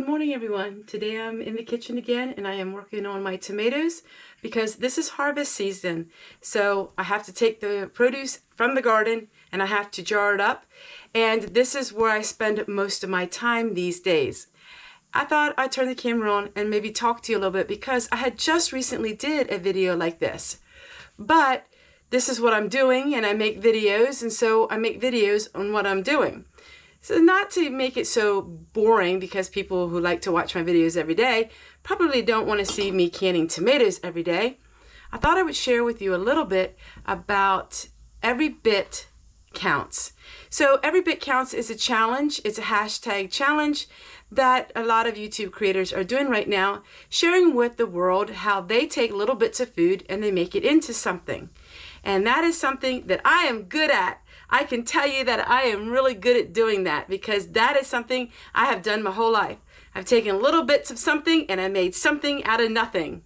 Good morning, everyone. Today I'm in the kitchen again and I am working on my tomatoes because this is harvest season. So I have to take the produce from the garden and I have to jar it up. And this is where I spend most of my time these days. I thought I'd turn the camera on and maybe talk to you a little bit because I had just recently did a video like this. But this is what I'm doing and I make videos, and so I make videos on what I'm doing. So not to make it so boring, because people who like to watch my videos every day probably don't want to see me canning tomatoes every day. I thought I would share with you a little bit about every bit counts. So every bit counts is a challenge. It's a hashtag challenge that a lot of YouTube creators are doing right now, sharing with the world how they take little bits of food and they make it into something. And that is something that I am good at. I can tell you that I am really good at doing that because that is something I have done my whole life. I've taken little bits of something and I made something out of nothing.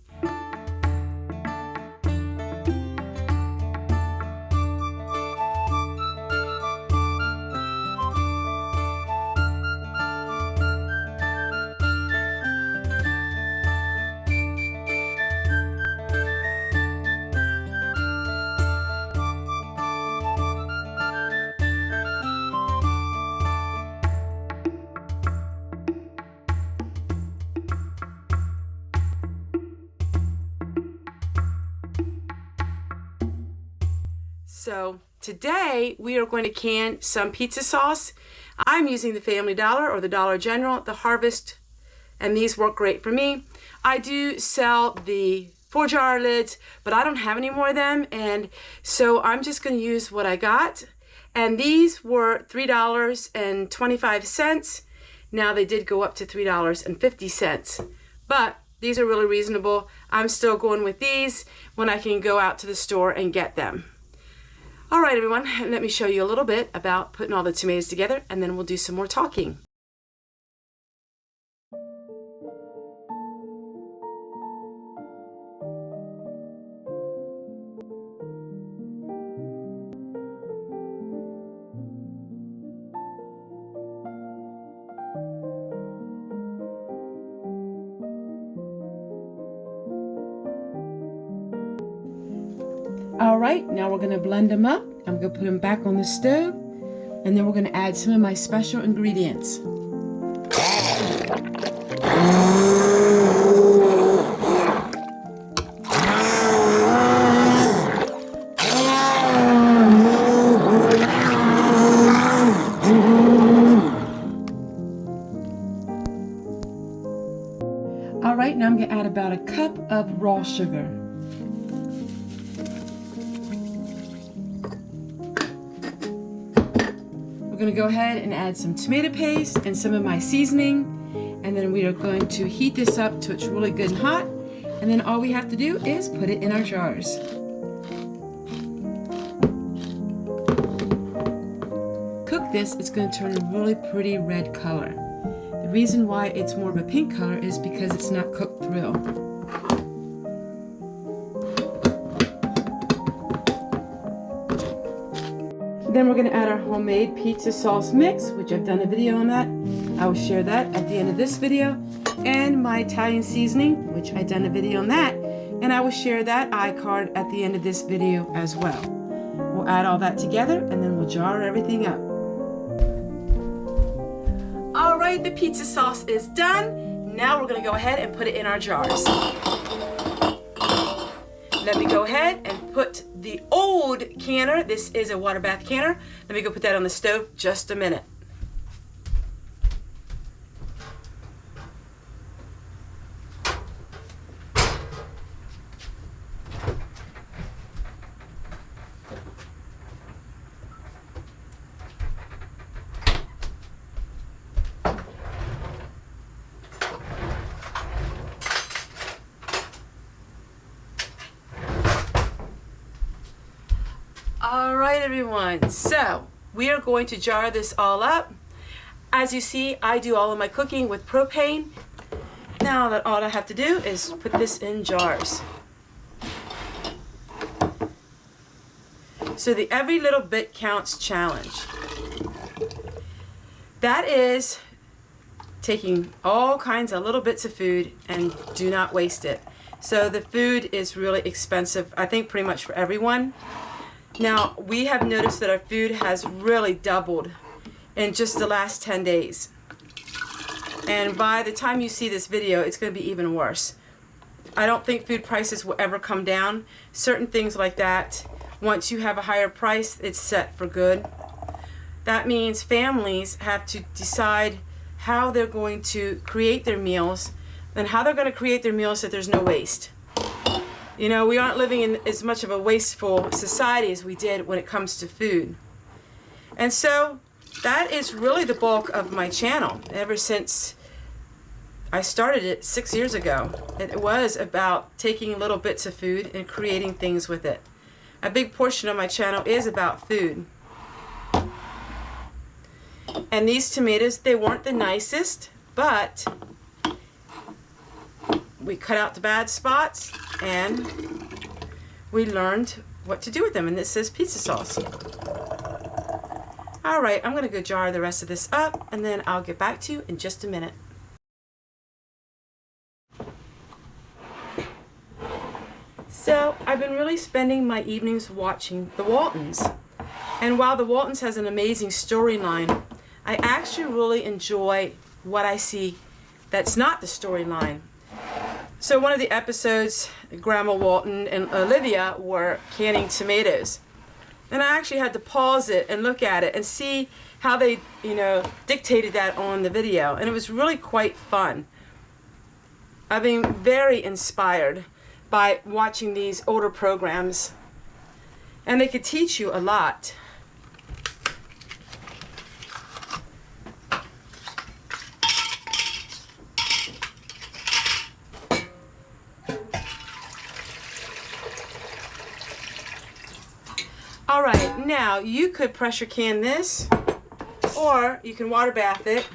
So today we are going to can some pizza sauce. I'm using the Family Dollar or the Dollar General, the Harvest, and these work great for me. I do sell the 4-jar lids, but I don't have any more of them, and so I'm just going to use what I got. And these were $3.25. Now they did go up to $3.50, but these are really reasonable. I'm still going with these when I can go out to the store and get them. All right, everyone, let me show you a little bit about putting all the tomatoes together, and then we'll do some more talking. All right, now we're gonna blend them up. I'm gonna put them back on the stove, and then we're gonna add some of my special ingredients. All right, now I'm gonna add about a cup of raw sugar. We're going to go ahead and add some tomato paste and some of my seasoning, and then we are going to heat this up till it's really good and hot, and then all we have to do is put it in our jars. Cook this, it's going to turn a really pretty red color. The reason why it's more of a pink color is because it's not cooked through. Then we're going to add our homemade pizza sauce mix, which I've done a video on that. I will share that at the end of this video. And my Italian seasoning, which I've done a video on that. And I will share that iCard at the end of this video as well. We'll add all that together and then we'll jar everything up. All right, the pizza sauce is done. Now we're going to go ahead and put it in our jars. Let me go ahead and put the old canner, this is a water bath canner, let me go put that on the stove just a minute. All right, everyone, so we are going to jar this all up. As you see, I do all of my cooking with propane. Now that all I have to do is put this in jars. So the every little bit counts challenge. That is taking all kinds of little bits of food and do not waste it. So the food is really expensive, I think pretty much for everyone. Now, we have noticed that our food has really doubled in just the last 10 days. And by the time you see this video, it's going to be even worse. I don't think food prices will ever come down. Certain things like that, once you have a higher price, it's set for good. That means families have to decide how they're going to create their meals and how they're going to create their meals so there's no waste. You know, we aren't living in as much of a wasteful society as we did when it comes to food. And so that is really the bulk of my channel ever since I started it 6 years ago. It was about taking little bits of food and creating things with it. A big portion of my channel is about food. And these tomatoes, they weren't the nicest, but we cut out the bad spots and we learned what to do with them. And this is pizza sauce. All right, I'm gonna go jar the rest of this up and then I'll get back to you in just a minute. So I've been really spending my evenings watching The Waltons. And while The Waltons has an amazing storyline, I actually really enjoy what I see that's not the storyline. So one of the episodes, Grandma Walton and Olivia were canning tomatoes. And I actually had to pause it and look at it and see how they, dictated that on the video. And it was really quite fun. I've been very inspired by watching these older programs. And they could teach you a lot. All right, now you could pressure can this, or you can water bath it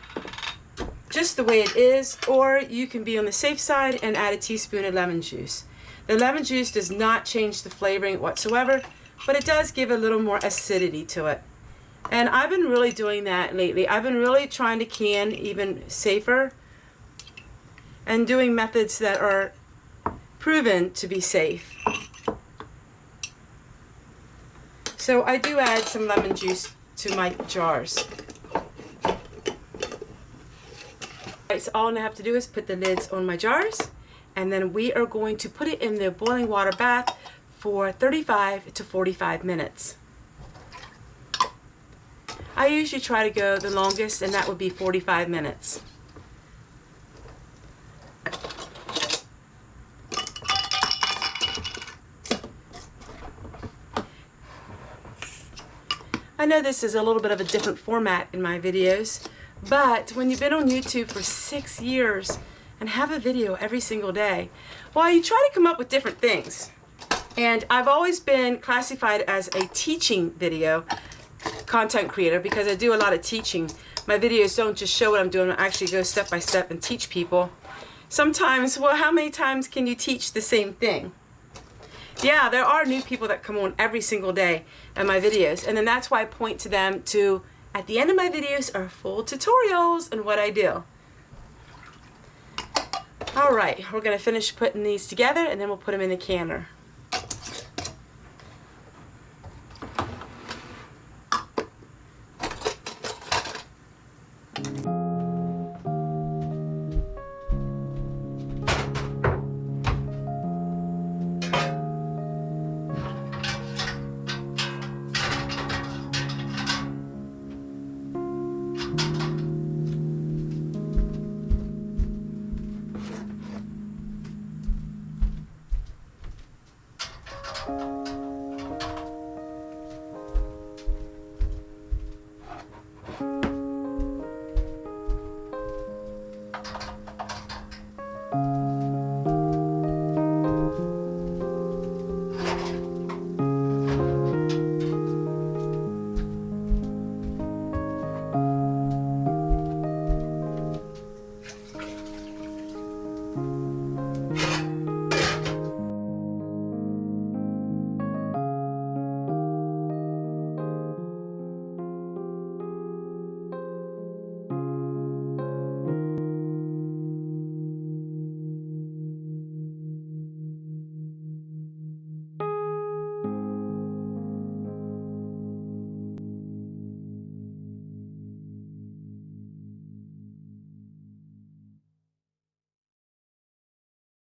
just the way it is, or you can be on the safe side and add a teaspoon of lemon juice. The lemon juice does not change the flavoring whatsoever, but it does give a little more acidity to it. And I've been really doing that lately. I've been really trying to can even safer and doing methods that are proven to be safe. So I do add some lemon juice to my jars. Right, so all I have to do is put the lids on my jars, and then we are going to put it in the boiling water bath for 35 to 45 minutes. I usually try to go the longest, and that would be 45 minutes. I know this is a little bit of a different format in my videos, but when you've been on YouTube for 6 years and have a video every single day, well, you try to come up with different things. And I've always been classified as a teaching video content creator because I do a lot of teaching. My videos don't just show what I'm doing, I actually go step by step and teach people. Sometimes, well, how many times can you teach the same thing? Yeah, there are new people that come on every single day in my videos, and then that's why I point to them to, at the end of my videos are full tutorials and what I do. All right, we're gonna finish putting these together and then we'll put them in the canner.